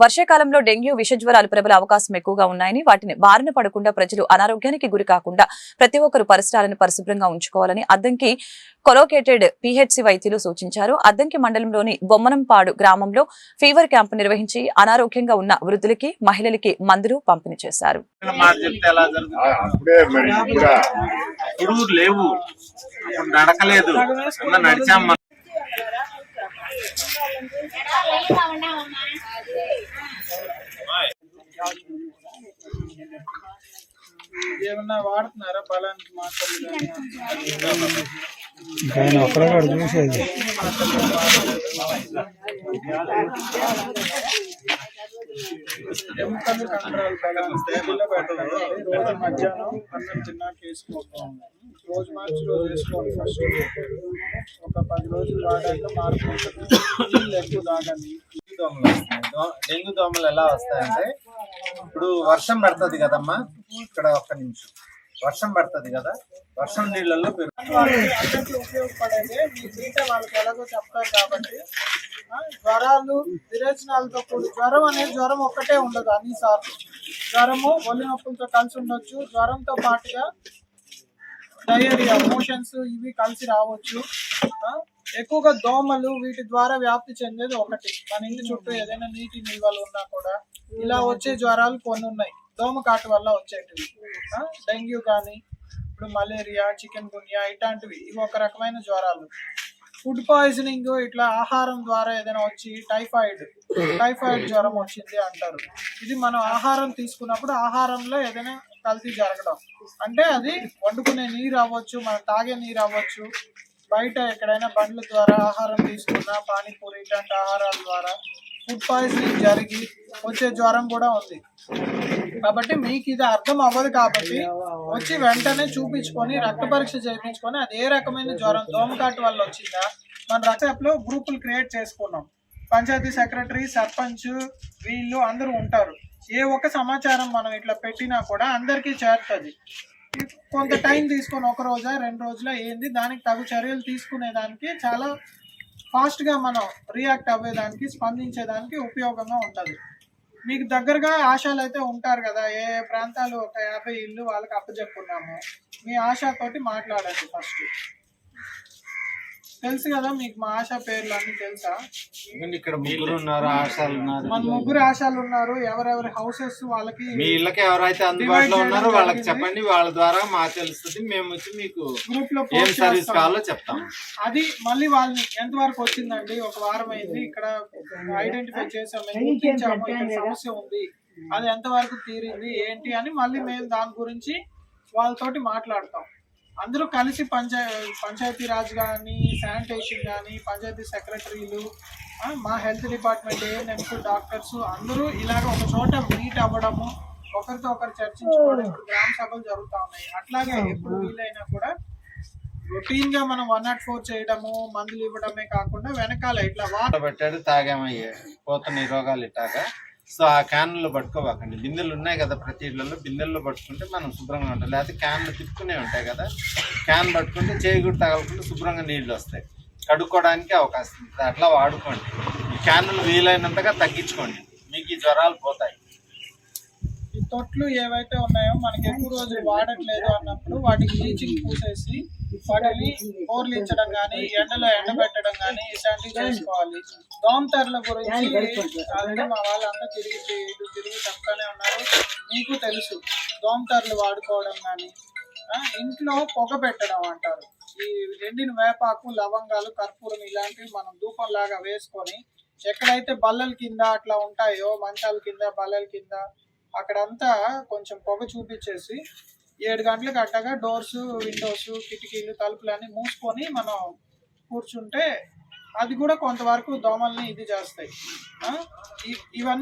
వర్షాకాలంలో డెంగ్యూ విషజ్వరాలు ప్రబల అవకాశం ఎక్కువగా ఉన్నాయని వాటిని బారిన పడకుండా ప్రజలు అనారోగ్యానికి గురి కాకుండా ప్రతి ఒక్కరు పరిసరాలను పరిశుభ్రంగా ఉంచుకోవాలని అద్దంకి కొలోకేటెడ్ పీహెచ్సీ వైద్యులు సూచించారు. అద్దంకి మండలంలోని బొమ్మనంపాడు గ్రామంలో ఫీవర్ క్యాంపు నిర్వహించి అనారోగ్యంగా ఉన్న వృద్ధులకి మహిళలకి మందులు పంపిణీ చేశారు. ఏమన్నా వాడుతున్నారా బలానికి మాత్రలు చూసేది ఎముకలు కండరాలు బలానికి రోజు మధ్యాహ్నం అన్నం తిన్నాక వేసుకోవాలి. రోజు మార్చి రోజు వేసుకోవాలి. ఫస్ట్ ఒక 10 రోజులు వాడాక మార్పు ఉంటుంది. నీళ్ళు ఎక్కువ తాగండి. డెంగ్యూ దోమలు ఎలా వస్తాయంటే, ఇప్పుడు వర్షం పడుతుంది కదమ్మా, ఇక్కడ ఒక్క నిమిషం వర్షం పడుతుంది కదా, వర్షం నీళ్ళల్లో అందరికీ ఉపయోగపడేది. మీ బీట వాళ్ళకి ఎలాగో చెప్తారు కాబట్టి జ్వరాలు విరేచనాలతో కూడి జ్వరం అనేది జ్వరం ఒక్కటే ఉండదు. అన్నిసార్లు జ్వరము ఒళ్ళు నొప్పులతో కలిసి ఉండొచ్చు. జ్వరంతో పాటుగా డయేరియా మోషన్స్ ఇవి కలిసి రావచ్చు. ఎక్కువగా దోమలు వీటి ద్వారా వ్యాప్తి చెందేది ఒకటి. మన ఇంటి చుట్టూ ఏదైనా నీటి నిల్వలు ఉన్నా కూడా ఇలా వచ్చే జ్వరాలు కొన్ని ఉన్నాయి. దోమ కాటు వల్ల వచ్చేటివి డెంగ్యూ కానీ, ఇప్పుడు మలేరియా, చికెన్ గున్యా ఇట్లాంటివి. ఇవి ఒక రకమైన జ్వరాలు. ఫుడ్ పాయిజనింగ్ ఇట్లా ఆహారం ద్వారా ఏదైనా వచ్చి టైఫాయిడ్ జ్వరం వచ్చింది అంటారు. ఇది మనం ఆహారం తీసుకున్నప్పుడు ఆహారంలో ఏదైనా కల్తీ జరగడం, అంటే అది వండుకునే నీరు అవ్వచ్చు, మనం తాగే నీరు అవ్వచ్చు, బయట ఎక్కడైనా బండ్ల ద్వారా ఆహారం తీసుకున్న పానీపూరి ఇట్లాంటి ఆహారాల ద్వారా ఫుడ్ పాయిజనింగ్ జరిగి వచ్చే జ్వరం కూడా ఉంది. కాబట్టి మీకు ఇది అర్థం అవ్వదు కాబట్టి వచ్చి వెంటనే చూపించుకొని రక్త పరీక్ష చేయించుకొని అది ఏ రకమైన జ్వరం దోమకాటు వల్ల వచ్చిందా మన రక్తలో గ్రూపులు క్రియేట్ చేసుకున్నాం. పంచాయతీ సెక్రటరీ, సర్పంచ్ వీళ్ళు అందరూ ఉంటారు. ఏ ఒక్క సమాచారం మనం ఇట్లా పెట్టినా కూడా అందరికీ చేరుతుంది. కొంత టైం తీసుకొని 1 రోజా 2 రోజుల ఏంది దానికి తగు చర్యలు తీసుకునేదానికి చాలా ఫాస్ట్గా మనం రియాక్ట్ అవ్వేదానికి స్పందించేదానికి ఉపయోగంగా ఉంటుంది. మీకు దగ్గరగా ఆశాలు అయితే ఉంటారు కదా, ఏ ప్రాంతాలు ఒక 50 ఇళ్ళు వాళ్ళకి అప్పచెప్పుకున్నాము. మీ ఆశాతోటి మాట్లాడండి. ఫస్ట్ తెలుసు కదా మీకు మా ఆశా పేర్లు అన్ని తెలుసా? ఇక్కడ ముగ్గురు ఉన్నారు, ఆశాలు ఉన్నారు. మన ముగ్గురు ఆశాలు ఉన్నారు. ఎవరెవరి హౌసెస్ వాళ్ళకి, మీ ఇళ్ళకి ఎవరైతే అందుబాటులో ఉన్నారో వాళ్ళకి చెప్పండి. వాళ్ళ ద్వారా మాకు తెలుస్తుంది. మేము వచ్చి మీకు గ్రూప్ లో ఏం సర్వీస్ కావాలో చెప్తాం. అది మళ్ళీ వాళ్ళని ఎంతవరకు వచ్చిందండి, 1 వారం అయింది, ఇక్కడ ఐడెంటిఫై చేసాము, గుర్తించాము, ఇక్కడ సమస్య ఉంది, అది ఎంతవరకు తీరింది ఏంటి అని మళ్ళీ మేము దాని గురించి వాళ్ళతోటి మాట్లాడతాం. అందరూ కలిసి పంచాయతీ రాజ్ కానీ, శానిటేషన్ కానీ, పంచాయతీ సెక్రటరీలు, మా హెల్త్ డిపార్ట్మెంట్, ఏఎన్ఎంస్, డాక్టర్స్ అందరూ ఇలాగ ఒక చోట మీట్ అవ్వడము, ఒకరితో ఒకరు చర్చించుకోవడం. ఇప్పుడు గ్రామ సభలు జరుగుతూ ఉన్నాయి. అట్లాగే ఎప్పుడు వీలైనా కూడా రొటీన్ గా మనం 104 చేయడము, మందులు ఇవ్వడమే కాకుండా వెనకాల ఇట్లా వాటర్ పెట్టాడు, తాగామయ్యే పోతున్నాయి రోగాలు ఇట్లాగా. సో ఆ క్యాన్లు పట్టుకోవాకండి. బిందెలు ఉన్నాయి కదా ప్రతి ఇళ్లలో, బిందెల్లో పట్టుకుంటే మనం శుభ్రంగా ఉంటాం. లేకపోతే క్యాన్లు తిప్పుకునే ఉంటాయి కదా, క్యాన్ పట్టుకుంటే చేయి కూడా తగలకుండా శుభ్రంగా నీళ్లు వస్తాయి, కడుక్కోవడానికి అవకాశం ఉంటుంది. అట్లా వాడుకోండి. ఈ క్యాన్లు వీలైనంతగా తగ్గించుకోండి, మీకు ఈ జ్వరాలు పోతాయి. ఈ తొట్లు ఏవైతే ఉన్నాయో మనకి ఎక్కువ రోజులు వాడట్లేదు అన్నప్పుడు వాటికి బ్లీచింగ్ పూసేసి వాటిని బోర్లించడం కానీ, ఎండలో ఎండబెట్టడం కానీ ఇలాంటివి చేసుకోవాలి. దోమతెరల గురించి ఆల్రెడీ మా వాళ్ళంతా తిరిగి చెప్తానే ఉన్నారు. మీకు తెలుసు, దోమతెరలు వాడుకోవడం కానీ, ఇంట్లో పొగ పెట్టడం అంటారు. ఈ ఎండిన వేపాకు, లవంగాలు, కర్పూరం ఇలాంటివి మనం ధూపంలాగా వేసుకొని ఎక్కడైతే బల్లల కింద అట్లా ఉంటాయో, మంచాల కింద, బల్లల కింద అక్కడంతా కొంచెం పొగ చూపించేసి 7 గంటలకు అట్టగా డోర్స్, విండోస్, కిటికీలు, తలుపులన్నీ మూసుకొని మనం కూర్చుంటే అది కూడా కొంతవరకు దోమల్ని ఇది చేస్తాయి. ఇవన్నీ